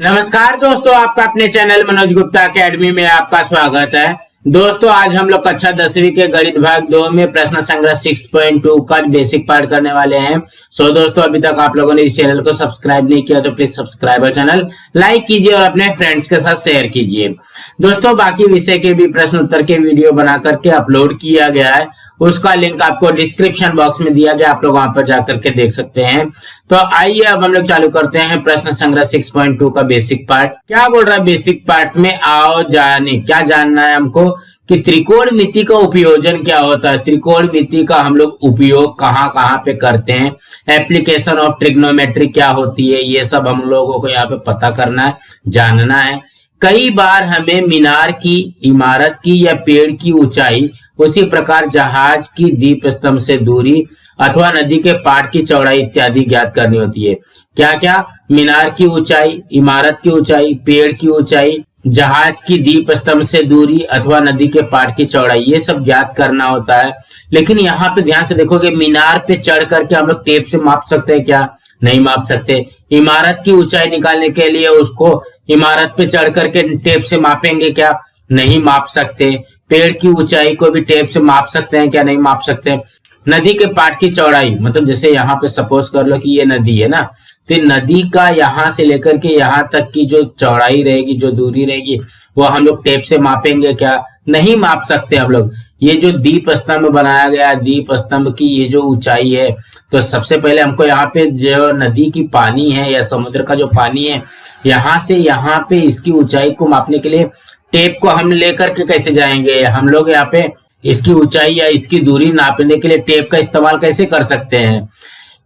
नमस्कार दोस्तों, आपका अपने चैनल मनोज गुप्ता अकेडमी में आपका स्वागत है। दोस्तों, आज हम लोग कक्षा 10वीं के गणित भाग 2 में प्रश्न संग्रह 6.2 का बेसिक पार्ट करने वाले हैं। सो दोस्तों, अभी तक आप लोगों ने इस चैनल को सब्सक्राइब नहीं किया तो प्लीज सब्सक्राइब चैनल, लाइक कीजिए और अपने फ्रेंड्स के साथ शेयर कीजिए। दोस्तों, बाकी विषय के भी प्रश्न उत्तर के वीडियो बना करके अपलोड किया गया है, उसका लिंक आपको डिस्क्रिप्शन बॉक्स में दिया गया, आप लोग वहां पर जाकर के देख सकते हैं। तो आइए अब हम लोग चालू करते हैं प्रश्न संग्रह 6.2 का बेसिक पार्ट। क्या बोल रहा है बेसिक पार्ट में? आओ जाने, क्या जानना है हमको कि त्रिकोणमिति का उपयोजन क्या होता है, त्रिकोणमिति का हम लोग उपयोग कहाँ कहाँ पे करते हैं, एप्लीकेशन ऑफ ट्रिग्नोमेट्री क्या होती है, ये सब हम लोगों को यहाँ पे पता करना है, जानना है। कई बार हमें मीनार की, इमारत की या पेड़ की ऊंचाई, उसी प्रकार जहाज की दीप स्तंभ से दूरी अथवा नदी के पाट की चौड़ाई इत्यादि ज्ञात करनी होती है। क्या क्या? मीनार की ऊंचाई, इमारत की ऊंचाई, पेड़ की ऊंचाई, जहाज की दीप स्तंभ से दूरी अथवा नदी के पाट की चौड़ाई, ये सब ज्ञात करना होता है। लेकिन यहाँ पे ध्यान से देखोगे, मीनार पे चढ़ करके हम लोग टेप से माप सकते हैं क्या? नहीं माप सकते। इमारत की ऊंचाई निकालने के लिए उसको इमारत पे चढ़ करके टेप से मापेंगे क्या? नहीं माप सकते। पेड़ की ऊंचाई को भी टेप से माप सकते हैं क्या? नहीं माप सकते। नदी के पाट की चौड़ाई, मतलब जैसे यहाँ पे सपोज कर लो कि ये नदी है ना, तो नदी का यहाँ से लेकर के यहाँ तक की जो चौड़ाई रहेगी, जो दूरी रहेगी, वो हम लोग टेप से मापेंगे क्या? नहीं माप सकते हम लोग। ये जो दीप स्तंभ बनाया गया, दीप स्तंभ की ये जो ऊंचाई है, तो सबसे पहले हमको यहाँ पे जो नदी की पानी है या समुद्र का जो पानी है, यहाँ से यहाँ पे इसकी ऊंचाई को मापने के लिए टेप को हम लेकर के कैसे जाएंगे? हम लोग यहाँ पे इसकी ऊंचाई या इसकी दूरी नापने के लिए टेप का इस्तेमाल कैसे कर सकते हैं?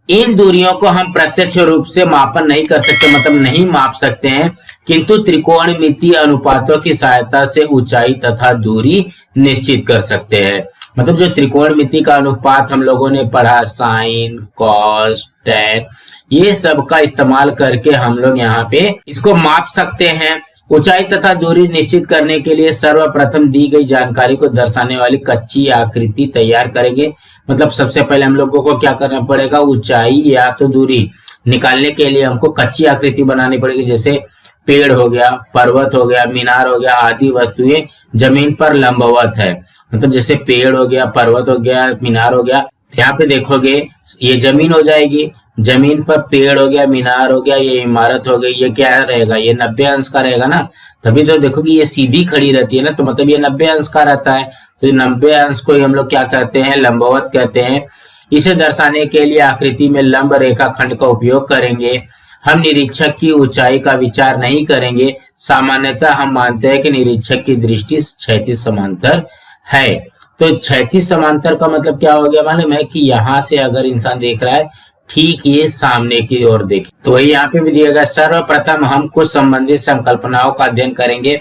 इन दूरियों को हम प्रत्यक्ष रूप से मापन नहीं कर सकते, मतलब नहीं माप सकते हैं, किंतु त्रिकोणमितीय अनुपातों की सहायता से ऊंचाई तथा दूरी निश्चित कर सकते हैं। मतलब जो त्रिकोणमिति का अनुपात हम लोगों ने पढ़ा, साइन, कॉस, टैन, ये सब का इस्तेमाल करके हम लोग यहाँ पे इसको माप सकते हैं। ऊंचाई तथा दूरी निश्चित करने के लिए सर्वप्रथम दी गई जानकारी को दर्शाने वाली कच्ची आकृति तैयार करेंगे। मतलब सबसे पहले हम लोगों को क्या करना पड़ेगा? ऊंचाई या तो दूरी निकालने के लिए हमको कच्ची आकृति बनानी पड़ेगी। जैसे पेड़ हो गया, पर्वत हो गया, मीनार हो गया, आदि वस्तुएं जमीन पर लंबवत है। मतलब जैसे पेड़ हो गया, पर्वत हो गया, मीनार हो गया, यहाँ पे देखोगे ये जमीन हो जाएगी, जमीन पर पेड़ हो गया, मीनार हो गया, ये इमारत हो गई, ये क्या रहेगा? ये 90 अंश का रहेगा ना। तभी तो देखोगे ये सीधी खड़ी रहती है ना, तो मतलब ये 90 अंश का रहता है। तो 90 अंश को हम लोग क्या कहते हैं? लंबवत कहते हैं। इसे दर्शाने के लिए आकृति में लंब रेखा खंड का उपयोग करेंगे। हम निरीक्षक की ऊंचाई का विचार नहीं करेंगे। सामान्यतः हम मानते हैं कि निरीक्षक की दृष्टि क्षैतिज समांतर है। तो क्षैतिज समांतर का मतलब क्या हो गया? मालूम है कि यहाँ से अगर इंसान देख रहा है, ठीक ये सामने की ओर देखे, तो वही यहाँ पे भी दिया गया। सर्वप्रथम हम कुछ संबंधित संकल्पनाओं का अध्ययन करेंगे।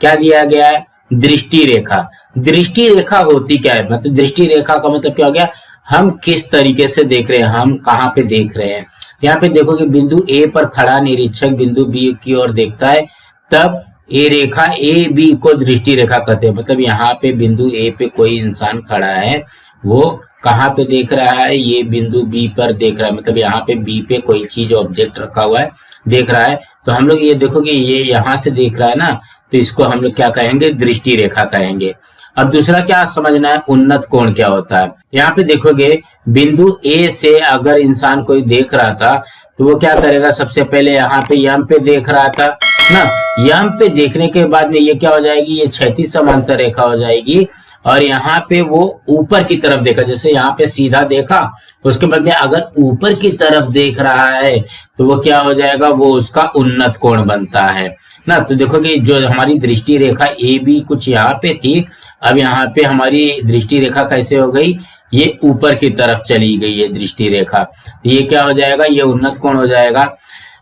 क्या दिया गया है? दृष्टि रेखा। दृष्टि रेखा होती क्या है? मतलब दृष्टि रेखा का मतलब क्या हो गया? हम किस तरीके से देख रहे हैं, हम कहाँ पे देख रहे हैं। यहाँ पे देखो कि बिंदु ए पर खड़ा निरीक्षक बिंदु बी की ओर देखता है, तब ए रेखा ए बी को दृष्टि रेखा कहते हैं। मतलब यहाँ पे बिंदु ए पे कोई इंसान खड़ा है, वो कहाँ पे देख रहा है? ये बिंदु बी पर देख रहा है। मतलब यहाँ पे बी पे कोई चीज, ऑब्जेक्ट रखा हुआ है, देख रहा है। तो हम लोग ये देखोगे ये यहाँ से देख रहा है ना, तो इसको हम लोग क्या कहेंगे? दृष्टि रेखा कहेंगे। अब दूसरा क्या समझना है? उन्नत कोण क्या होता है? यहाँ पे देखोगे बिंदु ए से अगर इंसान कोई देख रहा था, तो वो क्या करेगा? सबसे पहले यहाँ पे यम पे देख रहा था ना, यम पे देखने के बाद में ये क्या हो जाएगी? ये क्षैतिज समांतर रेखा हो जाएगी। और यहाँ पे वो ऊपर की तरफ देखा, जैसे यहाँ पे सीधा देखा, उसके बाद में अगर ऊपर की तरफ देख रहा है तो वो क्या हो जाएगा? वो उसका उन्नत कोण बनता है ना। तो देखो कि जो हमारी दृष्टि रेखा ए बी कुछ यहाँ पे थी, अब यहाँ पे हमारी दृष्टि रेखा कैसे हो गई? ये ऊपर की तरफ चली गई है दृष्टि रेखा। तो ये क्या हो जाएगा? ये उन्नत कोण हो जाएगा।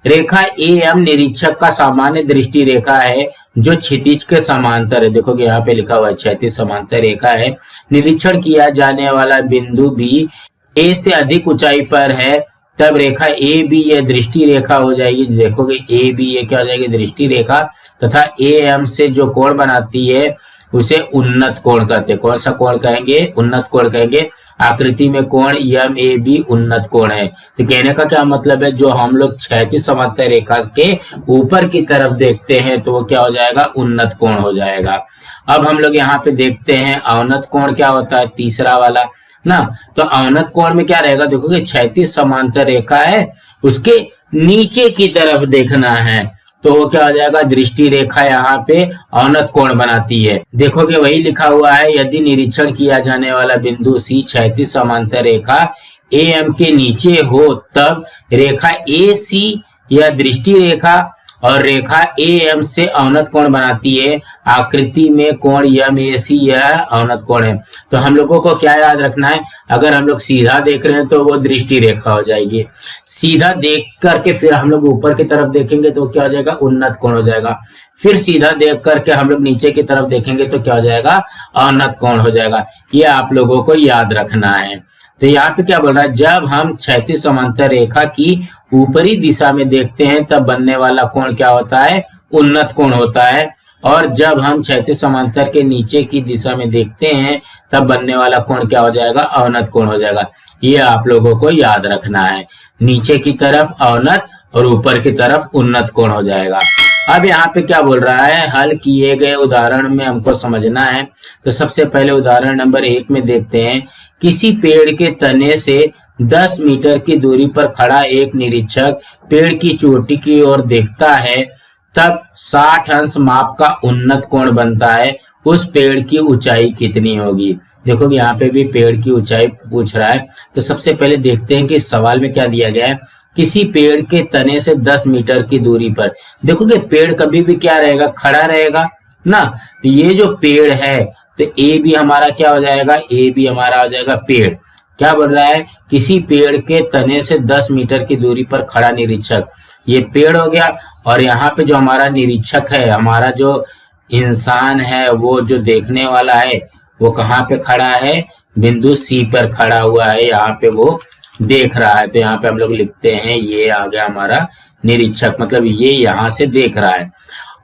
रेखा ए एम निरीक्षक का सामान्य दृष्टि रेखा है जो क्षितिज के समांतर है। देखो कि यहाँ पे लिखा हुआ है क्षैतिज समांतर रेखा है। निरीक्षण किया जाने वाला बिंदु बी ए से अधिक ऊंचाई पर है, तब रेखा ए बी ये दृष्टि रेखा हो जाएगी। देखोगे ए बी ये क्या हो जाएगी? दृष्टि रेखा। तथा ए एम से जो कोण बनाती है उसे उन्नत कोण कहते हैं। कौन सा कोण कहेंगे? उन्नत कोण कहेंगे। आकृति में कोण MAB उन्नत कोण है। तो कहने का क्या मतलब है, जो हम लोग क्षैतिज समांतर रेखा के ऊपर की तरफ देखते हैं तो वो क्या हो जाएगा, उन्नत कोण हो जाएगा। अब हम लोग यहाँ पे देखते हैं अवनत कोण क्या होता है, तीसरा वाला ना। तो अवनत कोण में क्या रहेगा, देखो कि क्षैतिज समांतर रेखा है, उसके नीचे की तरफ देखना है तो वो क्या हो जाएगा, दृष्टि रेखा यहाँ पे अवनत कोण बनाती है। देखोगे वही लिखा हुआ है, यदि निरीक्षण किया जाने वाला बिंदु C क्षैतिज समांतर रेखा AM के नीचे हो तब रेखा AC या दृष्टि रेखा और रेखा AM से अवनत कोण बनाती है। आकृति में कोण MAC यह अवनत कोण है। तो हम लोगों को क्या याद रखना है, अगर हम लोग सीधा देख रहे हैं तो वो दृष्टि रेखा हो जाएगी, सीधा देख करके फिर हम लोग ऊपर की तरफ देखेंगे तो क्या हो जाएगा, उन्नत कोण हो जाएगा। फिर सीधा देख करके हम लोग नीचे की तरफ देखेंगे तो क्या हो जाएगा, अवनत कोण हो जाएगा। ये आप लोगों को याद रखना है। तो यहाँ पे क्या बोल रहा है, जब हम क्षैतिज समांतर रेखा की ऊपरी दिशा में देखते हैं तब बनने वाला कोण क्या होता है, उन्नत कोण होता है। और जब हम क्षैतिज समांतर के नीचे की दिशा में देखते हैं तब बनने वाला कोण क्या हो जाएगा, अवनत कोण हो जाएगा। ये आप लोगों को याद रखना है, नीचे की तरफ अवनत और ऊपर की तरफ उन्नत कोण हो जाएगा। अब यहाँ पे क्या बोल रहा है, हल किए गए उदाहरण में हमको समझना है। तो सबसे पहले उदाहरण नंबर 1 में देखते हैं, किसी पेड़ के तने से 10 मीटर की दूरी पर खड़ा एक निरीक्षक पेड़ की चोटी की ओर देखता है तब 60 अंश माप का उन्नत कोण बनता है। उस पेड़ की ऊंचाई कितनी होगी। देखो यहाँ पे भी पेड़ की ऊंचाई पूछ रहा है। तो सबसे पहले देखते हैं कि सवाल में क्या दिया गया है, किसी पेड़ के तने से 10 मीटर की दूरी पर। देखोगे पेड़ कभी भी क्या रहेगा, खड़ा रहेगा ना। तो ये जो पेड़ है तो ए भी हमारा क्या हो जाएगा, ए भी हमारा हो जाएगा पेड़। क्या बोल रहा है, किसी पेड़ के तने से 10 मीटर की दूरी पर खड़ा निरीक्षक, ये पेड़ हो गया। और यहाँ पे जो हमारा निरीक्षक है, हमारा जो इंसान है, वो जो देखने वाला है वो कहाँ पे खड़ा है, बिंदु C पर खड़ा हुआ है, यहाँ पे वो देख रहा है। तो यहाँ पे हम लोग लिखते हैं ये आ गया हमारा निरीक्षक, मतलब ये यहाँ से देख रहा है।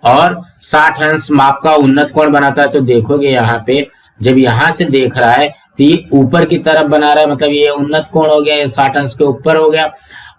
और 60 अंश माप का उन्नत कोण बनाता है। तो देखोगे यहाँ पे जब यहाँ से देख रहा है तो ये ऊपर की तरफ बना रहा है, मतलब ये उन्नत कोण हो गया, ये 60 अंश के ऊपर हो गया।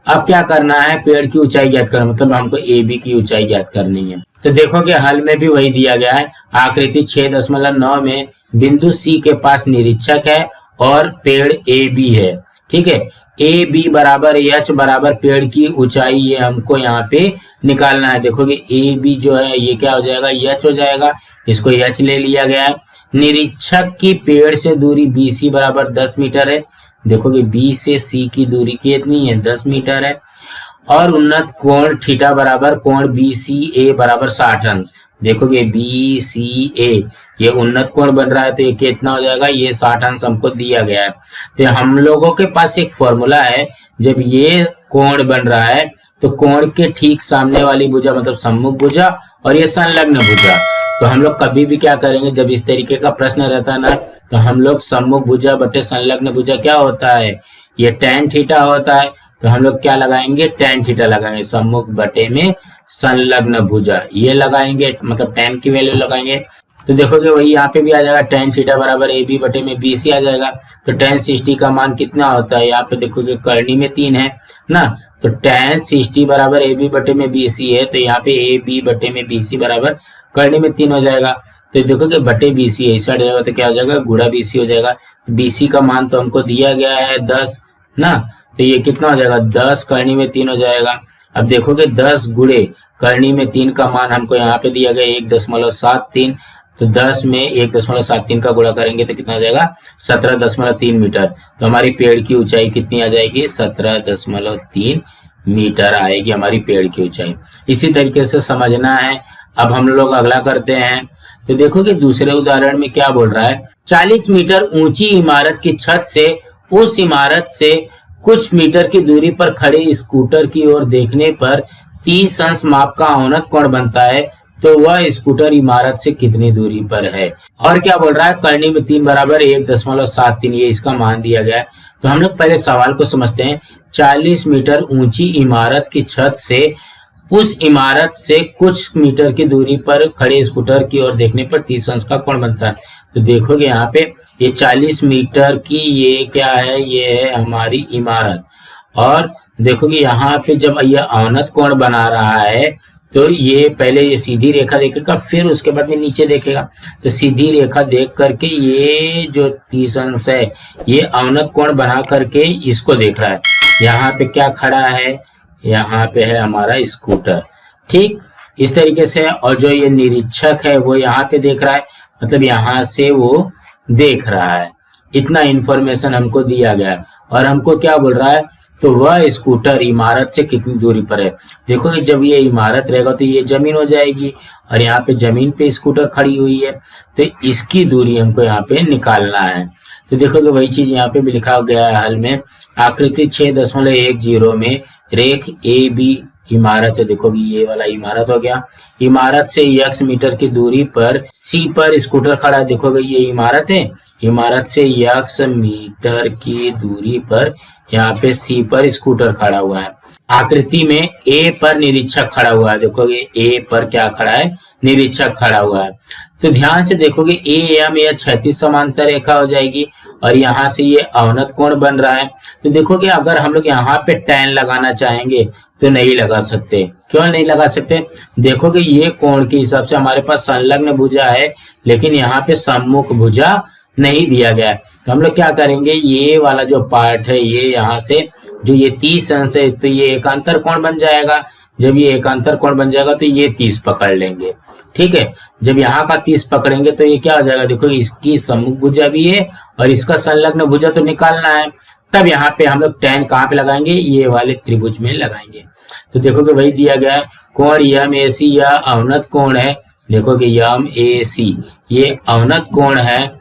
अब क्या करना है, पेड़ की ऊंचाई ज्ञात करना, मतलब हमको AB की ऊंचाई ज्ञात करनी है। तो देखोगे हल में भी वही दिया गया है। आकृति 6.9 में बिंदु C के पास निरीक्षक है और पेड़ AB है, ठीक है। AB बराबर H बराबर पेड़ की ऊंचाई, ये हमको यहाँ पे निकालना है। देखोगे AB जो है ये क्या हो जाएगा, H हो जाएगा, इसको H ले लिया गया है। निरीक्षक की पेड़ से दूरी BC बराबर 10 मीटर है। देखोगे B से C की दूरी कितनी है, 10 मीटर है। और उन्नत कोण थीटा बराबर कोण BCA बराबर 60 अंश। देखोगे BCA ये उन्नत कोण बन रहा है, तो ये कितना हो जाएगा, ये 60 अंश हमको दिया गया है। तो हम लोगों के पास एक फॉर्मूला है, जब ये कोण बन रहा है तो कोण के ठीक सामने वाली भुजा मतलब सम्मुख भुजा और ये संलग्न भुजा। तो हम लोग कभी भी क्या करेंगे, जब इस तरीके का प्रश्न रहता है ना, तो हम लोग सम्मुख भुजा बटे संलग्न भुजा क्या होता है, ये tan थीटा होता है। तो हम लोग क्या लगाएंगे, tan थीटा लगाएंगे, सम्मुख बटे में संलग्न भुजा ये लगाएंगे, मतलब tan की वैल्यू लगाएंगे। तो देखोगे वही यहाँ पे भी आ जाएगा, tan थीटा बराबर AB बटे में BC आ जाएगा। तो tan 60 का मान कितना होता है, यहाँ पे देखोगे करनी में 3 है ना, तो tan 60 बराबर AB बटे में BC है। तो यहाँ पे AB बटे में BC बराबर करनी में 3 हो जाएगा। तो देखोगे बटे BC ऐसा हो जाएगा, तो क्या हो जाएगा, गुणा BC हो जाएगा। BC का मान तो हमको दिया गया है 10 ना, तो ये कितना हो जाएगा, 10 करनी में 3 हो जाएगा। अब देखोगे 10 गुणे करनी में 3 का मान हमको यहाँ पे दिया गया 1.73। तो 10 में 1.73 का गुणा करेंगे तो कितना आ जाएगा, 17.3 मीटर। तो हमारी पेड़ की ऊंचाई कितनी आ जाएगी, 17.3 मीटर आएगी हमारी पेड़ की ऊंचाई। इसी तरीके से समझना है। अब हम लोग अगला करते हैं। तो देखो कि दूसरे उदाहरण में क्या बोल रहा है, 40 मीटर ऊंची इमारत की छत से उस इमारत से कुछ मीटर की दूरी पर खड़े स्कूटर की ओर देखने पर 30 अंश माप का अवनत कोण बनता है। तो वह स्कूटर इमारत से कितनी दूरी पर है। और क्या बोल रहा है, करनी में 3 बराबर 1.73, ये इसका मान दिया गया है। तो हम लोग पहले सवाल को समझते हैं। 40 मीटर ऊंची इमारत की छत से उस इमारत से कुछ मीटर की दूरी पर खड़े स्कूटर की ओर देखने पर 30 अंश का कोण बनता है। तो देखोगे यहाँ पे ये 40 मीटर की ये क्या है, ये है हमारी इमारत। और देखोगे यहाँ पे जब ये अवनत कोण बना रहा है तो ये पहले ये सीधी रेखा देखेगा, फिर उसके बाद में नीचे देखेगा। तो सीधी रेखा देख करके ये जो 30 अंश है ये अवनत कोण बना करके इसको देख रहा है। यहाँ पे क्या खड़ा है, यहाँ पे है हमारा स्कूटर। ठीक इस तरीके से। और जो ये निरीक्षक है वो यहाँ पे देख रहा है, मतलब यहाँ से वो देख रहा है। इतना इंफॉर्मेशन हमको दिया गया है। और हमको क्या बोल रहा है, तो वह स्कूटर इमारत से कितनी दूरी पर है। देखो कि जब ये इमारत रहेगा तो ये जमीन हो जाएगी, और यहाँ पे जमीन पे स्कूटर खड़ी हुई है, तो इसकी दूरी हमको यहाँ पे निकालना है। तो देखो कि वही चीज यहाँ पे भी लिखा गया है हल में। आकृति 6.10 में रेख ए बी इमारत है। देखो कि ये वाला इमारत हो गया। इमारत से x मीटर की दूरी पर C पर स्कूटर खड़ा है। देखोगे ये इमारत है, इमारत से x मीटर की दूरी पर यहाँ पे C पर स्कूटर खड़ा हुआ है। आकृति में A पर निरीक्षक खड़ा हुआ है। देखोगे A पर क्या खड़ा है, निरीक्षक खड़ा हुआ है। तो ध्यान से देखोगे AM या क्षैतिज समांतर रेखा हो जाएगी, और यहाँ से ये अवनत कोण बन रहा है। तो देखोगे अगर हम लोग यहाँ पे tan लगाना चाहेंगे तो नहीं लगा सकते। क्यों नहीं लगा सकते, देखोगे ये कोण के हिसाब से हमारे पास संलग्न भुजा है, लेकिन यहाँ पे सम्मुख भुजा नहीं दिया गया है। तो हम लोग क्या करेंगे, ये वाला जो पार्ट है ये यहाँ से जो ये 30 अंश है तो ये एकांतर कोण बन जाएगा। जब ये एकांतर कोण बन जाएगा तो ये 30 पकड़ लेंगे। ठीक है, जब यहाँ का 30 पकड़ेंगे तो ये क्या हो जाएगा, देखो इसकी सम्मुख भुजा भी है और इसका संलग्न भुजा तो निकालना है। तब यहाँ पे हम लोग tan कहाँ पे लगाएंगे, ये वाले त्रिभुज में लगाएंगे। तो देखोगे वही दिया गया है, कोण MAC या अवनत कोण है। देखोगे MAC ये अवनत कोण है।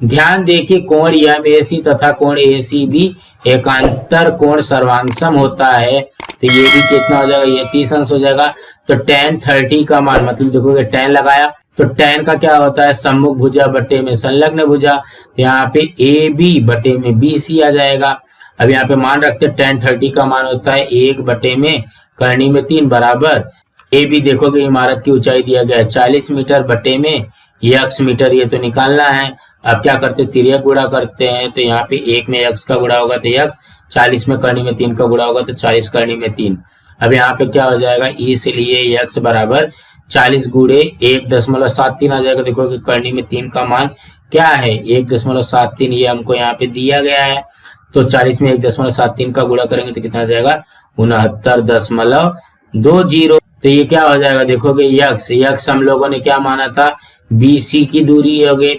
ध्यान देखिए कोण MAC तथा कोण AC भी एकांतर कोण सर्वांगसम होता है। तो ये भी कितना हो जाएगा, ये 30 अंश हो जाएगा। तो tan 30 का मान, मतलब देखोगे tan लगाया तो tan का क्या होता है, सम्मुख भुजा बटे में संलग्न भुजा। यहाँ पे AB बटे में BC आ जाएगा। अब यहाँ पे मान रखते हैं tan 30 का मान होता है 1 बटे में करनी में 3 बराबर AB। देखोगे इमारत की ऊंचाई दिया गया है 40 मीटर बटे में x मीटर, ये तो निकालना है। अब क्या करते, तिर्यक गुणा करते हैं। तो यहाँ पे 1 में x का गुणा होगा तो x, 40 में करनी में 3 का गुणा होगा तो 40 करनी में 3। अब यहाँ पे क्या हो जाएगा, इसलिए x बराबर 40 गुणे 1.73 आ जाएगा। देखो कि करनी में 3 का मान क्या है, 1.73, ये हमको यहाँ पे दिया गया है। तो 40 में 1.73 का गुणा करेंगे तो कितना आ जाएगा, 69.20। तो ये क्या हो जाएगा, देखोगे यक्स हम लोगों ने क्या माना था, BC की दूरी हो गई।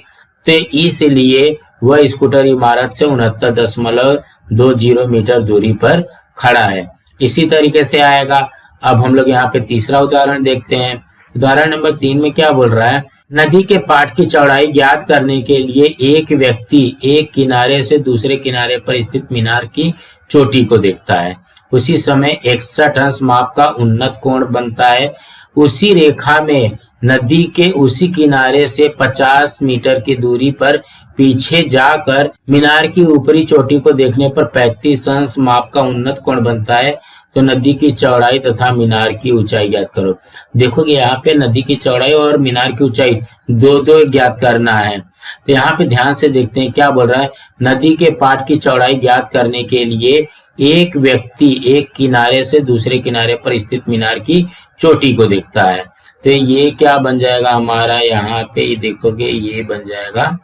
तो इसलिए वह स्कूटर इमारत से 69.20 मीटर दूरी पर खड़ा है। इसी तरीके से आएगा। अब हम लोग यहाँ पे तीसरा उदाहरण देखते हैं। उदाहरण नंबर 3 में क्या बोल रहा है, नदी के पाट की चौड़ाई ज्ञात करने के लिए एक व्यक्ति एक किनारे से दूसरे किनारे पर स्थित मीनार की चोटी को देखता है। उसी समय 61 अंश माप का उन्नत कोण बनता है। उसी रेखा में नदी के उसी किनारे से 50 मीटर की दूरी पर पीछे जाकर मीनार की ऊपरी चोटी को देखने पर 35 अंश माप का उन्नत कोण बनता है। तो नदी की चौड़ाई तथा मीनार की ऊंचाई ज्ञात करो। देखोगे यहाँ पे नदी की चौड़ाई और मीनार की ऊंचाई दो ज्ञात करना है। तो यहाँ पे ध्यान से देखते हैं क्या बोल रहा है, नदी के पाट की चौड़ाई ज्ञात करने के लिए एक व्यक्ति एक किनारे से दूसरे किनारे पर स्थित मीनार की चोटी को देखता है। तो ये क्या बन जाएगा हमारा, यहाँ पे देखोगे ये बन जाएगा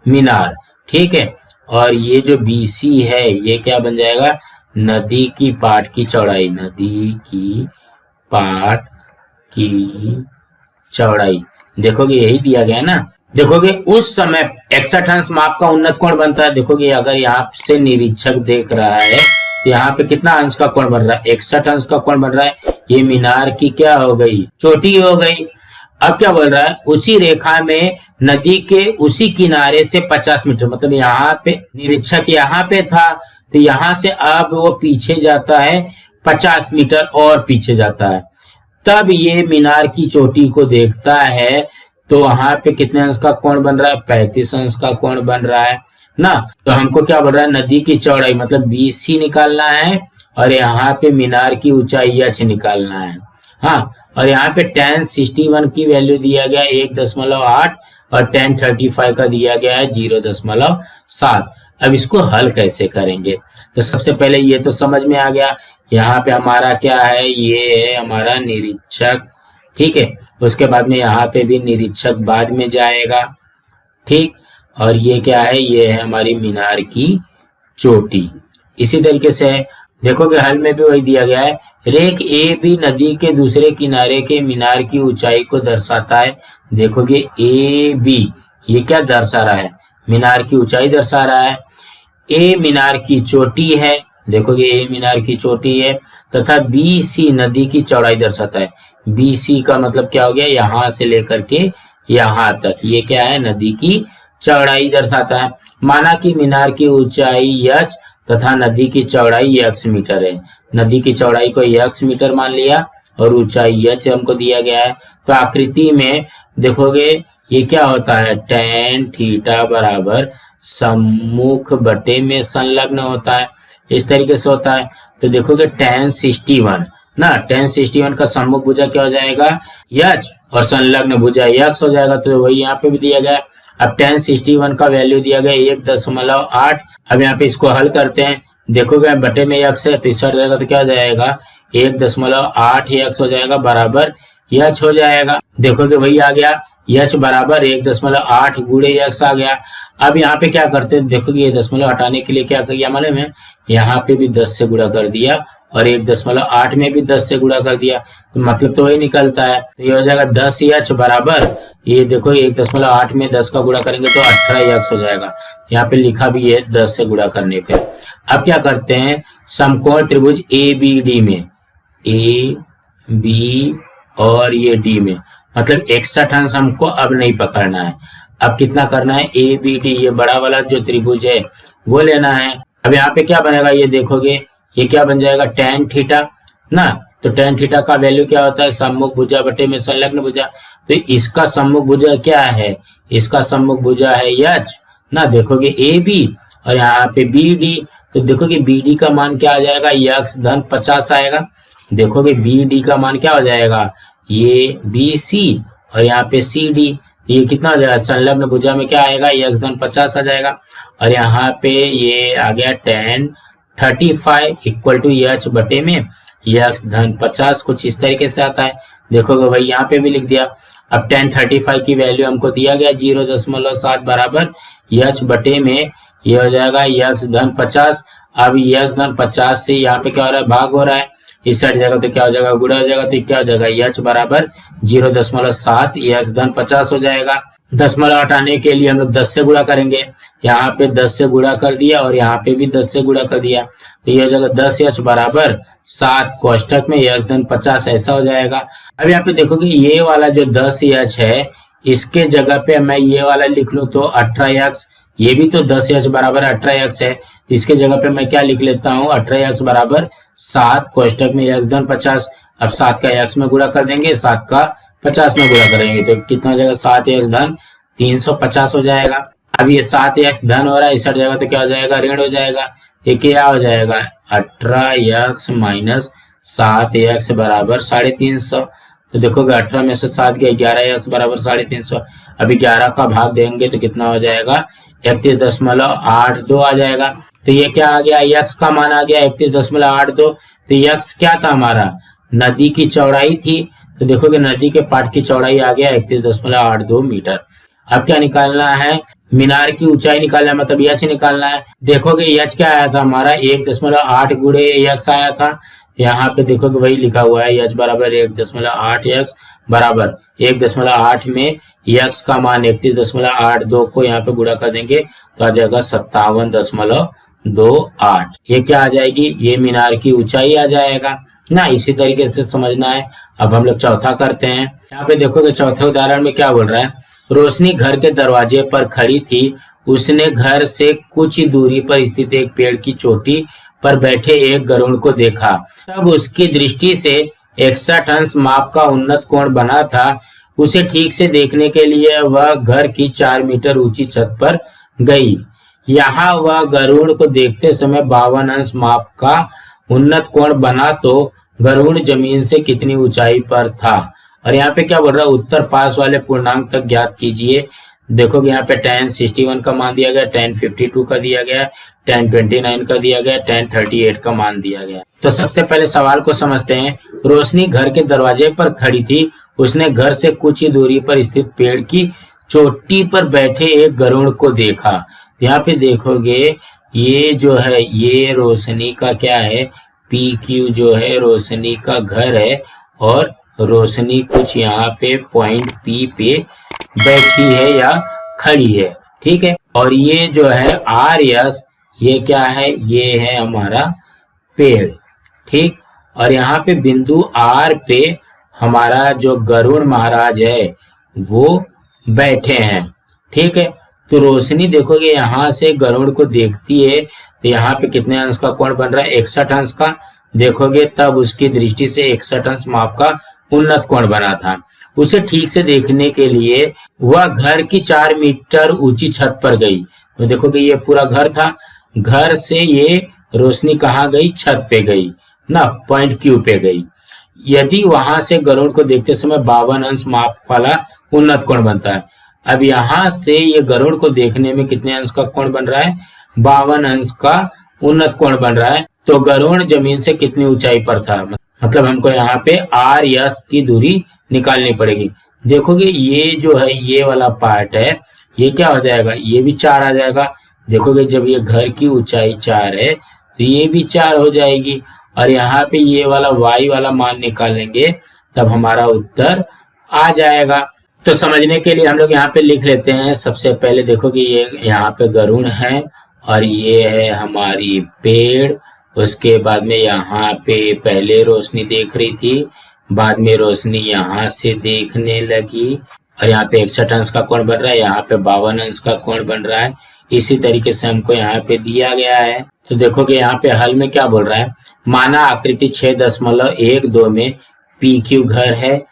मीनार। ठीक है, और ये जो BC है ये क्या बन जाएगा, नदी की पाट की चौड़ाई, नदी की पाट की चौड़ाई। देखोगे यही दिया गया है ना। देखोगे उस समय 61 अंश माप का उन्नत कोण बनता है। देखोगे अगर यहाँ से निरीक्षक देख रहा है तो यहाँ पे कितना अंश का कोण बन रहा है, 61 अंश का कोण बन रहा है। ये मीनार की क्या हो गई, चोटी हो गई। अब क्या बोल रहा है, उसी रेखा में नदी के उसी किनारे से 50 मीटर, मतलब यहाँ पे निरीक्षक यहाँ पे था तो यहाँ से अब वो पीछे जाता है 50 मीटर और पीछे जाता है, तब ये मीनार की चोटी को देखता है। तो वहां पे कितने अंश का कोण बन रहा है, 35 अंश का कोण बन रहा है ना। तो हमको क्या बोल रहा है, नदी की चौड़ाई मतलब BC निकालना है और यहाँ पे मीनार की ऊंचाई H निकालना है। हाँ, और यहाँ पे tan 61 की वैल्यू दिया गया 1.8 और tan 35 का दिया गया है 0.7। अब इसको हल कैसे करेंगे? तो सबसे पहले ये तो समझ में आ गया, यहाँ पे हमारा क्या है, ये है हमारा निरीक्षक, ठीक है। उसके बाद में यहाँ पे भी निरीक्षक बाद में जाएगा, ठीक। और ये क्या है, ये है हमारी मीनार की चोटी। इसी तरीके से देखोगे हल में भी वही दिया गया है, रेख ए बी नदी के दूसरे किनारे के मीनार की ऊंचाई को दर्शाता है। देखोगे ए बी ये क्या दर्शा रहा है, मीनार की ऊंचाई दर्शा रहा है। ए मीनार की चोटी है, देखोगे ए मीनार की चोटी है, तथा बी सी नदी की चौड़ाई दर्शाता है। बी सी का मतलब क्या हो गया, यहां से लेकर के यहां तक, ये क्या है, नदी की चौड़ाई दर्शाता है। माना कि मीनार की ऊंचाई h तथा नदी की चौड़ाई x मीटर है। नदी की चौड़ाई को x मीटर मान लिया और ऊंचाई h हमको दिया गया है। तो आकृति में देखोगे ये क्या होता है, tan थीटा बराबर सम्मुख बटे में संलग्न होता है, इस तरीके से होता है। तो देखोगे tan 61 ना, tan 61 का सम्मुख भुजा क्या हो जाएगा, h, और संलग्न भुजा x हो जाएगा। तो वही यहाँ पे भी दिया गया। अब tan 61 का वैल्यू दिया गया 1.8। अब यहाँ पे इसको हल करते हैं, देखोगे बटे में x है तो इस साइड जाएगा तो क्या हो जाएगा, 1.8 x हो जाएगा बराबर h हो जाएगा। देखोगे वही आ गया, h बराबर 1.8 गुणे x आ गया। अब यहाँ पे क्या करते हैं, देखोगे ये दशमलव हटाने के लिए क्या किया मालूम है, यहाँ पे भी 10 से गुणा कर दिया और 1.8 में भी 10 से गुणा कर दिया, तो मतलब तो वही निकलता है। तो ये हो जाएगा 10h बराबर, ये देखो 1.8 में 10 का गुणा करेंगे तो 18x हो जाएगा। यहाँ पे लिखा भी है 10 से गुणा करने पे। अब क्या करते हैं, समकोण त्रिभुज ABD में, ए बी और ये डी में, मतलब 61 अंश हमको अब नहीं पकड़ना है। अब कितना करना है, ABD ये बड़ा वाला जो त्रिभुज है वो लेना है। अब यहाँ पे क्या बनेगा, ये देखोगे ये क्या बन जाएगा, tan थीटा ना। तो tan थीटा का वैल्यू क्या होता है, सम्मुख भुजा बटे में संलग्न भुजा। तो इसका सम्मुख भुजा क्या है, इसका सम्मुख भुजा है h ना। देखोगे AB और यहाँ पे BD, तो देखोगे BD का मान क्या आ जाएगा, x धन 50 आएगा। देखोगे BD का मान क्या हो जाएगा, ये BC और यहाँ पे CD, ये कितना हो जाएगा, संलग्न भुजा में क्या आएगा, x धन 50 आ जाएगा। और यहाँ पे ये आ गया tan 35 इक्वल टू h बटे में x धन 50, कुछ इस तरीके से आता है। देखोगे भाई यहाँ पे भी लिख दिया। अब tan 35 की वैल्यू हमको दिया गया 0.7 बराबर h बटे में ये हो जाएगा x धन 50। अब x धन 50 से यहाँ पे क्या हो रहा है, भाग हो रहा है, इस साइड जाएगा तो क्या हो जाएगा, गुणा हो जाएगा, तो क्या हो जाएगा, h बराबर 0.7 x धन 50 हो जाएगा। दशमलव हटाने के लिए हम लोग 10 से गुणा करेंगे, यहाँ पे 10 से गुणा कर दिया और यहाँ पे भी 10 से गुणा कर दिया, तो ये हो जाएगा 10h बराबर 7 कोष्ठक में x धन 50 ऐसा हो जाएगा। अब यहाँ पे देखोगे ये वाला जो 10h है, इसके जगह पे मैं ये वाला लिख लूं तो 18x, ये भी तो 10h बराबर 18x है, इसके जगह पे मैं क्या लिख लेता हूँ, 18x बराबर 7 कोष्ठक में x धन 50। अब 7 का x में गुणा कर देंगे, 7 का 50 में गुणा करेंगे तो कितना हो जाएगा, 7x धन 350 हो जाएगा। अब ये 7x धन हो रहा है, इस साइड जाएगा तो क्या हो जाएगा, ऋण हो जाएगा। ये क्या हो जाएगा, 18x माइनस 7x बराबर 350। तो देखोगे 18 में से 7 गया, 11x बराबर 350। अभी 11 का भाग देंगे तो कितना हो जाएगा, 31.82 आ जाएगा। तो ये क्या आ गया, x का मान आ गया 31.82। तो x क्या था हमारा, नदी की चौड़ाई थी। तो देखोगे नदी के पाट की चौड़ाई आ गया 31.82 मीटर। अब क्या निकालना है, मीनार की ऊंचाई निकालना है, मतलब h निकालना है। देखोगे h क्या आया था हमारा, 1.8 गुणे x आया था। यहाँ पे देखोगे वही लिखा हुआ है, h बराबर 1.8x बराबर 1.8 में x का मान 31.82 को यहाँ पे गुणा कर देंगे तो आ जाएगा 57.28। ये क्या आ जाएगी, ये मीनार की ऊंचाई आ जाएगा ना। इसी तरीके से समझना है। अब हम लोग चौथा करते हैं। यहाँ पे देखोगे चौथे उदाहरण में क्या बोल रहा है, रोशनी घर के दरवाजे पर खड़ी थी, उसने घर से कुछ ही दूरी पर स्थित एक पेड़ की चोटी पर बैठे एक गरुड़ को देखा। तब उसकी दृष्टि से 61 अंश माप का उन्नत कोण बना था। उसे ठीक से देखने के लिए वह घर की 4 मीटर ऊंची छत पर गई। यहाँ वह गरुड़ को देखते समय 52 अंश माप का उन्नत कोण बना, तो गरुड़ जमीन से कितनी ऊंचाई पर था। और यहाँ पे क्या बोल रहा है, उत्तर पास वाले पूर्णांक तक ज्ञात कीजिए। देखोगे यहाँ पे tan 61 का मान दिया गया, tan 52 का दिया गया, tan 29 का दिया गया, tan 38 का मान दिया गया। तो सबसे पहले सवाल को समझते हैं। रोशनी घर के दरवाजे पर खड़ी थी। उसने घर से कुछ ही दूरी पर स्थित पेड़ की चोटी पर बैठे एक गरुड़ को देखा। यहाँ पे देखोगे ये जो है ये रोशनी का क्या है, PQ जो है रोशनी का घर है और रोशनी कुछ यहाँ पे पॉइंट P पे बैठी है या खड़ी है, ठीक है। और ये जो है RS ये क्या है, ये है हमारा पेड़, ठीक। और यहाँ पे बिंदु R पे हमारा जो गरुड़ महाराज है वो बैठे हैं, ठीक है। तो रोशनी देखोगे यहाँ से गरुड़ को देखती है तो यहाँ पे कितने अंश का कोण बन रहा है, 61 अंश का। देखोगे तब उसकी दृष्टि से 61 अंश माप का उन्नत कोण बना था। उसे ठीक से देखने के लिए वह घर की 4 मीटर ऊंची छत पर गई। तो देखोगे ये पूरा घर था, घर से ये रोशनी कहाँ गई, छत पे गई ना, पॉइंट Q पे गई। यदि वहां से गरुड़ को देखते समय 52 अंश माप वाला उन्नत कोण बनता है। अब यहाँ से ये गरुड़ को देखने में कितने अंश का कोण बन रहा है, 52 अंश का उन्नत कोण बन रहा है। तो गरुड़ जमीन से कितनी ऊंचाई पर था, मतलब हमको यहाँ पे RS की दूरी निकालनी पड़ेगी। देखोगे ये जो है ये वाला पार्ट है ये क्या हो जाएगा, ये भी 4 आ जाएगा। देखोगे जब ये घर की ऊंचाई 4 है तो ये भी 4 हो जाएगी। और यहाँ पे ये वाला y वाला मान निकालेंगे तब हमारा उत्तर आ जाएगा। तो समझने के लिए हम लोग यहाँ पे लिख लेते हैं। सबसे पहले देखोगे ये यहाँ पे गरुड़ है और ये है हमारी पेड़। उसके बाद में यहाँ पे पहले रोशनी देख रही थी, बाद में रोशनी यहाँ से देखने लगी और यहाँ पे 61 अंश का कोण बन रहा है, यहाँ पे 52 अंश का कोण बन रहा है। इसी तरीके से हमको यहाँ पे दिया गया है। तो देखोगे यहाँ पे हल में क्या बोल रहा है, माना आकृति 6.12 में PQ घर है,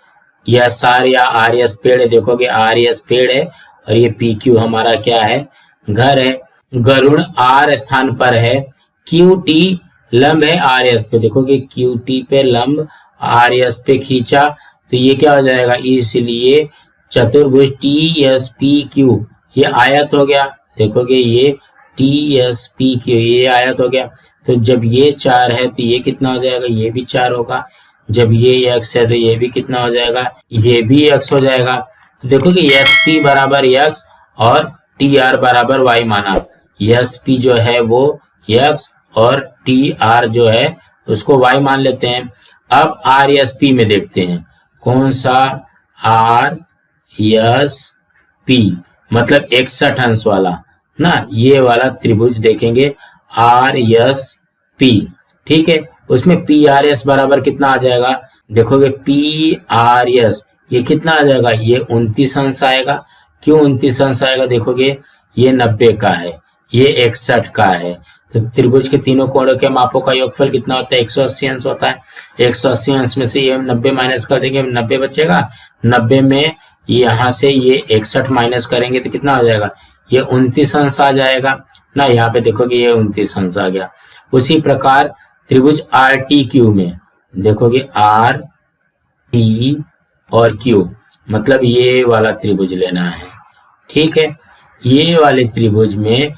यह सार या RS पेड़ है। देखोगे RS पेड़ है और ये PQ हमारा क्या है, घर है। गरुड़ R स्थान पर है, QT लंब है RS पे। देखोगे QT पे लंब RS पे खींचा तो ये क्या हो जाएगा, इसलिए चतुर्भुज TSPQ ये आयत हो गया। देखोगे ये TSPQ ये आयत हो गया। तो जब ये 4 है तो ये कितना हो जाएगा, ये भी 4 होगा। जब ये x है तो ये भी कितना हो जाएगा, ये भी x हो जाएगा। तो देखोगे SP बराबर x और TR बराबर y माना। SP जो है वो x और TR जो है उसको y मान लेते हैं। अब RSP में देखते हैं कौन सा, RSP मतलब 61 अंश वाला ना, ये वाला त्रिभुज देखेंगे RSP, ठीक है। उसमें PRS बराबर कितना आ जाएगा, देखोगे PRS ये कितना आ जाएगा, ये 29 अंश आएगा। क्यों 29 अंश आएगा, देखोगे ये 90 का है, ये 61 का है। तो त्रिभुज के तीनों कोणों के मापों का योगफल कितना होता है, 180 अंश होता है। 180 अंश में से ये 90 माइनस कर देंगे, 90 बचेगा। 90 में यहाँ से ये 61 माइनस करेंगे तो कितना हो जाएगा, ये 29 अंश आ जाएगा ना। यहाँ पे देखोगे ये 29 अंश आ गया। उसी प्रकार त्रिभुज RTQ में देखोगे RT और Q मतलब ये वाला त्रिभुज लेना है, ठीक है। ये वाले त्रिभुज में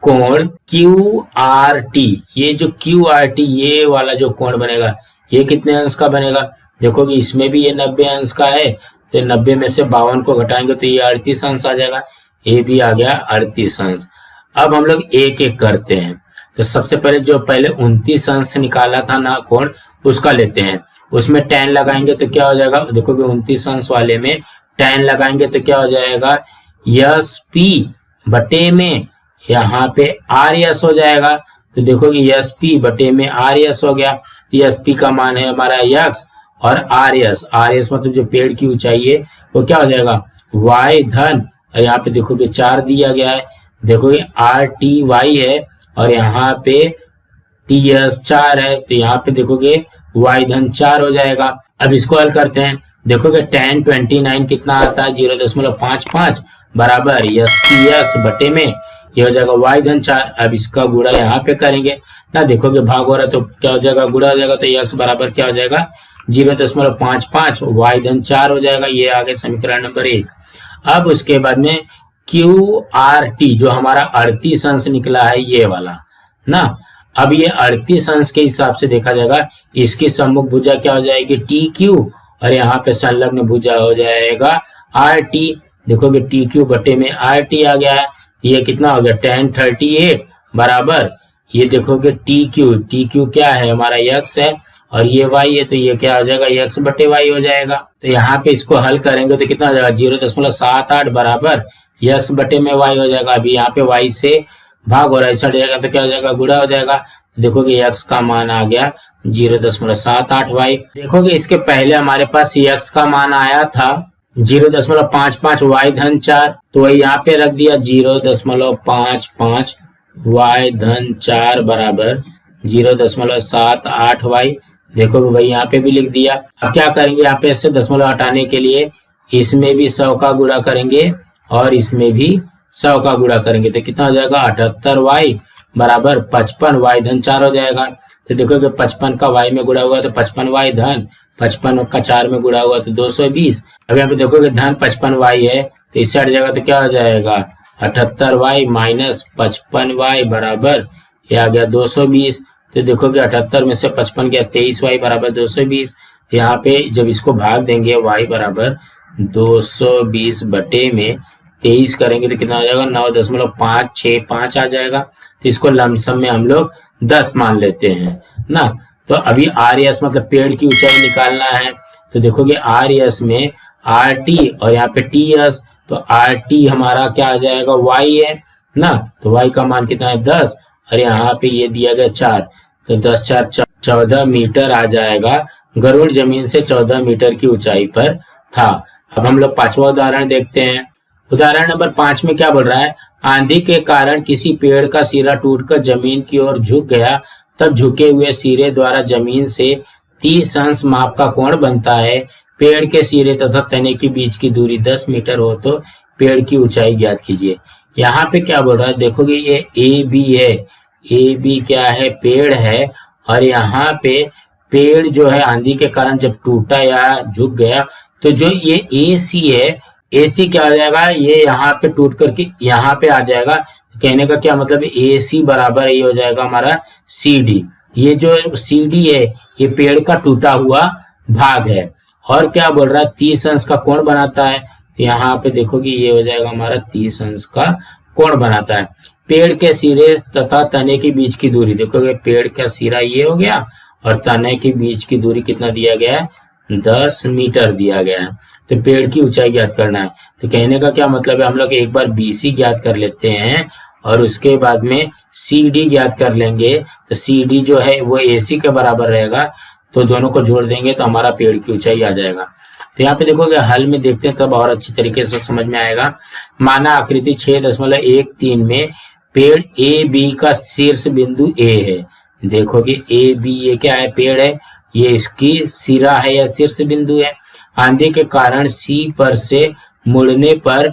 कोण QRT, ये जो QRT ये वाला जो कोण बनेगा ये कितने अंश का बनेगा, देखोगे इसमें भी ये 90 अंश का है तो 90 में से 52 को घटाएंगे तो ये 38 अंश आ जाएगा। ये भी आ गया 38 अंश। अब हम लोग एक एक करते हैं। तो सबसे पहले जो पहले 29 अंश निकाला था ना कोण, उसका लेते हैं। उसमें tan लगाएंगे तो क्या हो जाएगा, देखोगे 29 अंश वाले में tan लगाएंगे तो क्या हो जाएगा, SP बटे में यहाँ पे RS हो जाएगा। तो देखोगे SP बटे में RS हो गया। SP का मान है हमारा x और RS मतलब जो पेड़ की ऊंचाई है वो क्या हो जाएगा, y धन, और यहाँ पे देखोगे 4 दिया गया है। देखोगे RTY है और यहाँ पे TS 4 है तो यहाँ पे देखोगे y धन 4 हो जाएगा। अब इसको हल करते हैं। देखोगे tan 29 कितना आता है, 0.55 बराबर SPX बटे में ये हो जाएगा y धन 4। अब इसका गुणा यहाँ पे करेंगे ना, देखोगे भाग हो रहा है तो क्या हो जाएगा, गुणा हो जाएगा तो x बराबर क्या हो जाएगा 0.55 y धन 4 हो जाएगा। ये आगे समीकरण नंबर 1। अब उसके बाद में QRT जो हमारा 38 अंश निकला है ये वाला ना। अब ये 38 अंश के हिसाब से देखा जाएगा, इसकी सम्मुख भुजा क्या हो जाएगी TQ और यहाँ पे संलग्न भुजा हो जाएगा RT। देखोगे TQ बटे में RT आ गया है, ये कितना हो गया tan 38 बराबर ये देखोगे TQ क्या है हमारा x है और ये y है, तो ये क्या हो जाएगा x बटे y हो जाएगा। तो यहाँ पे इसको हल करेंगे तो कितना हो जाएगा 0.78 बराबर x बटे में y हो जाएगा। अभी यहाँ पे y से भाग हो रहा है, इस साइड जाएगा तो क्या हो जाएगा गुणा हो जाएगा। देखोगे x का मान आ गया 0.78y। देखोगे इसके पहले हमारे पास x का मान आया था 0.55 y धन 4, तो वही यहाँ पे रख दिया 0.55 y धन 4 बराबर 0.78 y। देखोगे वही यहाँ पे भी लिख दिया। अब क्या करेंगे, यहाँ पे इससे दशमलव हटाने के लिए इसमें भी 100 का गुणा करेंगे और इसमें भी 100 का गुणा करेंगे, तो कितना हो जाएगा 78 y बराबर 55 y धन 4 हो जाएगा। तो देखोगे 55 का y में गुणा हुआ तो 55 y धन 55 का 4 में गुणा हुआ तो 220। अब यहाँ पे देखोगे धन 55 y है तो इस साइड जाएगा तो क्या हो जाएगा 78 y माइनस 55 y बराबर ये आ गया 220। तो देखोगे 78 में से 55 गया 23 y बराबर 220। यहाँ पे जब इसको भाग देंगे y बराबर 220 बटे में 23 करेंगे तो कितना आ जाएगा 9.565 आ जाएगा। तो इसको लमसम में हम लोग 10 मान लेते हैं ना। तो अभी RS मतलब पेड़ की ऊंचाई निकालना है, तो देखोगे RS में RT और यहाँ पे TS, तो RT हमारा क्या आ जाएगा y है ना, तो y का मान कितना है 10 और यहाँ पे ये दिया गया 4, तो 10 4 14 मीटर आ जाएगा। गरुड़ जमीन से 14 मीटर की ऊंचाई पर था। अब हम लोग पांचवा उदाहरण देखते हैं। उदाहरण नंबर 5 में क्या बोल रहा है, आंधी के कारण किसी पेड़ का सिरा टूटकर जमीन की ओर झुक गया, तब झुके हुए सिरे द्वारा जमीन से 30 अंश माप का कोण बनता है। पेड़ के सिरे तथा तने के बीच की दूरी 10 मीटर हो तो पेड़ की ऊंचाई ज्ञात कीजिए। यहाँ पे क्या बोल रहा है, देखोगे ये AB है, AB क्या है पेड़ है, और यहाँ पे पेड़ जो है आंधी के कारण जब टूटा या झुक गया तो जो ये AC है, AC क्या हो जाएगा, ये यहाँ पे टूट करके यहाँ पे आ जाएगा। कहने का क्या मतलब है, AC बराबर ये हो जाएगा हमारा CD। ये जो CD है ये पेड़ का टूटा हुआ भाग है और क्या बोल रहा है 30 अंश का कोण बनाता है। यहाँ पे देखोगे ये हो जाएगा हमारा 30 अंश का कोण बनाता है। पेड़ के सिरे तथा तने के बीच की दूरी, देखोगे पेड़ का सिरा ये हो गया और तने के बीच की दूरी कितना दिया गया है 10 मीटर दिया गया है। तो पेड़ की ऊंचाई ज्ञात करना है। तो कहने का क्या मतलब है, हम लोग एक बार BC ज्ञात कर लेते हैं और उसके बाद में CD ज्ञात कर लेंगे। तो CD जो है वो AC के बराबर रहेगा, तो दोनों को जोड़ देंगे तो हमारा पेड़ की ऊंचाई आ जाएगा। तो यहाँ पे देखोगे हल में देखते हैं तब और अच्छी तरीके से समझ में आएगा। माना आकृति 6.13 में पेड़ AB का शीर्ष बिंदु A है। देखोगे AB ये क्या है, पेड़ है, ये इसकी सिरा है या शीर्ष बिंदु है। आंधी के कारण C पर से मुड़ने पर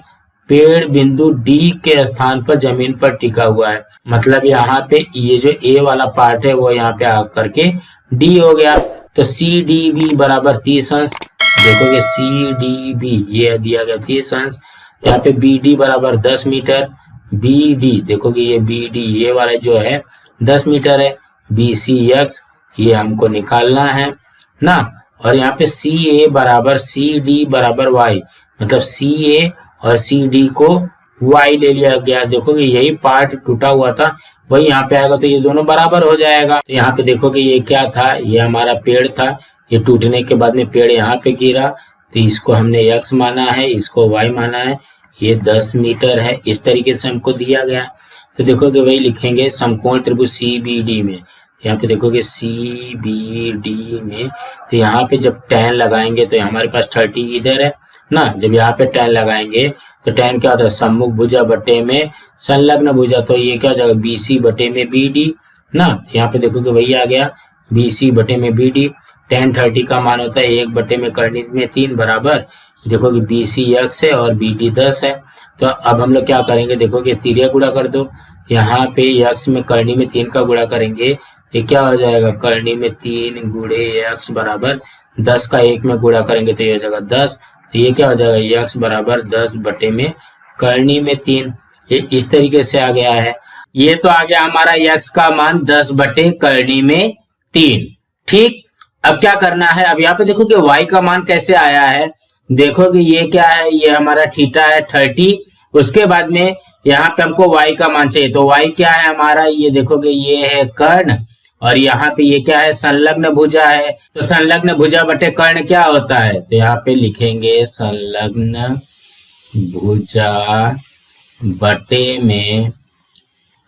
पेड़ बिंदु D के स्थान पर जमीन पर टिका हुआ है। मतलब यहाँ पे ये जो A वाला पार्ट है वो यहाँ पे आकर के D हो गया। तो CDB बराबर 30 अंश, देखोगे CDB ये दिया गया 30 अंश। यहाँ पे BD बराबर 10 मीटर, BD देखोगे ये BD ये वाला जो है 10 मीटर है। BCX ये हमको निकालना है ना। और यहाँ पे CA बराबर CD बराबर Y, मतलब CA और CD को Y ले लिया गया। देखोगे यही पार्ट टूटा हुआ था वही यहाँ पे आएगा तो ये दोनों बराबर हो जाएगा। तो यहाँ पे देखोगे ये क्या था, ये हमारा पेड़ था, ये टूटने के बाद में पेड़ यहाँ पे गिरा तो इसको हमने X माना है, इसको Y माना है, ये 10 मीटर है। इस तरीके से हमको दिया गया। तो देखोगे वही लिखेंगे समकोण त्रिभुज CBD में। यहाँ पे देखोगे CBD में, तो यहाँ पे जब tan लगाएंगे तो हमारे पास 30 इधर है ना। जब यहाँ पे tan लगाएंगे तो tan क्या होता है, सम्मुख भुजा बटे में संलग्न भुजा, तो ये क्या हो जाएगा BC बटे में BD ना। यहाँ पे देखोगे वही आ गया BC बटे में BD। tan 30 का मान होता है 1 बटे में कर्ण में 3 बराबर, देखोगे BC X है और BD 10 है। तो अब हम लोग क्या करेंगे, देखोगे तिर्यक गुणा कर दो। यहाँ पे X में कर्णी में 3 का गुणा करेंगे, ये क्या हो जाएगा कर्णी में 3 गुणे X बराबर 10 का 1 में गुणा करेंगे तो ये हो जाएगा 10। तो ये क्या हो जाएगा X बराबर 10 बटे में करनी में 3, ये इस तरीके से आ गया है। ये तो आ गया हमारा x का मान 10 बटे करनी में 3। ठीक, अब क्या करना है, अब यहाँ पे देखो कि y का मान कैसे आया है। देखो कि ये क्या है, ये हमारा थीटा है 30। उसके बाद में यहाँ पे हमको y का मान चाहिए, तो y क्या है हमारा, ये देखोगे ये है कर्ण, और यहाँ पे ये क्या है, संलग्न भुजा है। तो संलग्न भुजा बटे कर्ण क्या होता है, तो यहाँ पे लिखेंगे संलग्न भुजा बटे में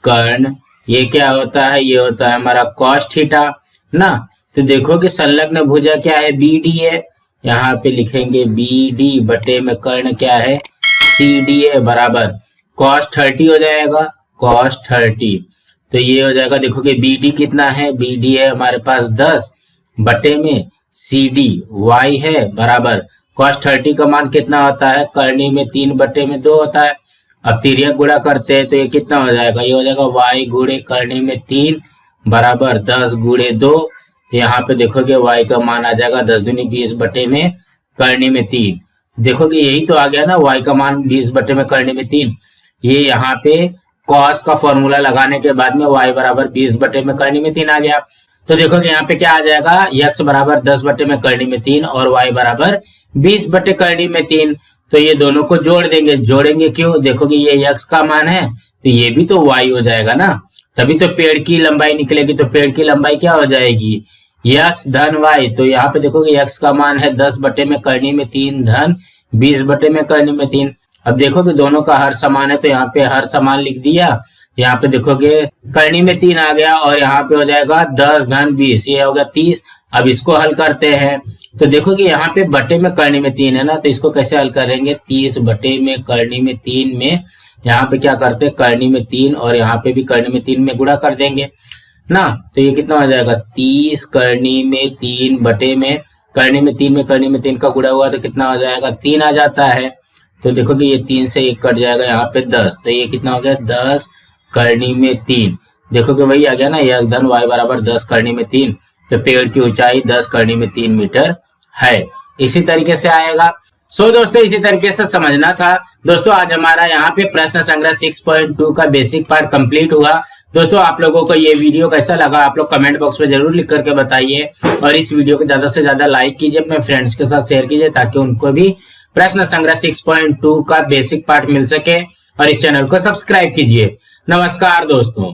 कर्ण, ये क्या होता है, ये होता है हमारा cos थीटा ना। तो देखो कि संलग्न भुजा क्या है, BD है, यहाँ पे लिखेंगे BD बटे में कर्ण क्या है, CD है, बराबर cos 30 हो जाएगा, cos 30। तो ये हो जाएगा, देखो कि BD कितना है, BD है हमारे पास 10 बटे में CD y है, बराबर cos 30 का मान कितना होता है, करनी में 3 बटे में 2 होता है। अब तिर्यक गुणा करते हैं तो ये कितना हो जाएगा, ये हो जाएगा y गुणे करनी में 3 बराबर 10 गुणे 2। तो यहाँ पे देखोगे y का मान आ जाएगा 10 दूनी 20 बटे में करनी में 3। देखोगे यही तो आ गया ना, y का मान 20 बटे में करनी में 3। ये यहाँ पे cos का फॉर्मूला लगाने के बाद में y बराबर 20 बटे में करनी में 3 आ गया। तो देखोगे यहाँ पे क्या आ जाएगा, x बराबर 10 बटे में करनी में 3 और y बराबर 20 बटे करनी में 3। तो ये दोनों को जोड़ देंगे, जोड़ेंगे क्यों, देखोगे ये x का मान है तो ये भी तो y हो जाएगा ना, तभी तो पेड़ की लंबाई निकलेगी। तो पेड़ की लंबाई क्या हो जाएगी, x धन y। तो यहाँ पे देखोगे x का मान है 10 बटे में करनी में 3 धन 20 बटे में करनी में 3। अब देखोगे दोनों का हर समान है तो यहाँ पे हर समान लिख दिया। यहाँ पे देखोगे करनी में 3 आ गया और यहाँ पे हो जाएगा 10 धन 20, ये हो गया 30। अब इसको हल करते हैं तो देखो कि यहाँ पे बटे में करनी में 3 है ना, तो इसको कैसे हल करेंगे, 30 बटे में करनी में 3 में यहाँ पे क्या करते हैं, करनी में 3 और यहाँ पे भी करनी में 3 में गुणा कर देंगे ना। तो ये कितना हो जाएगा, 30 करनी में 3 बटे में करनी में 3 में करनी में 3 का गुणा हुआ तो कितना हो जाएगा, 3 आ जाता है। तो देखो कि ये 3 से 1 कट जाएगा, यहाँ पे 10, तो ये कितना हो गया 10 करनी में 3। देखो कि वही आ गया ना, x धन y बराबर 10 करनी में 3। तो पेड़ की ऊंचाई 10 करनी में 3 मीटर है। इसी तरीके से आएगा। सो दोस्तों इसी तरीके से समझना था। दोस्तों आज हमारा यहाँ पे प्रश्न संग्रह 6.2 का बेसिक पार्ट कंप्लीट हुआ। दोस्तों आप लोगों को ये वीडियो कैसा लगा आप लोग कमेंट बॉक्स में जरूर लिख करके बताइए, और इस वीडियो को ज्यादा से ज्यादा लाइक कीजिए, अपने फ्रेंड्स के साथ शेयर कीजिए ताकि उनको भी प्रश्न संग्रह 6.2 का बेसिक पार्ट मिल सके, और इस चैनल को सब्सक्राइब कीजिए। नमस्कार दोस्तों।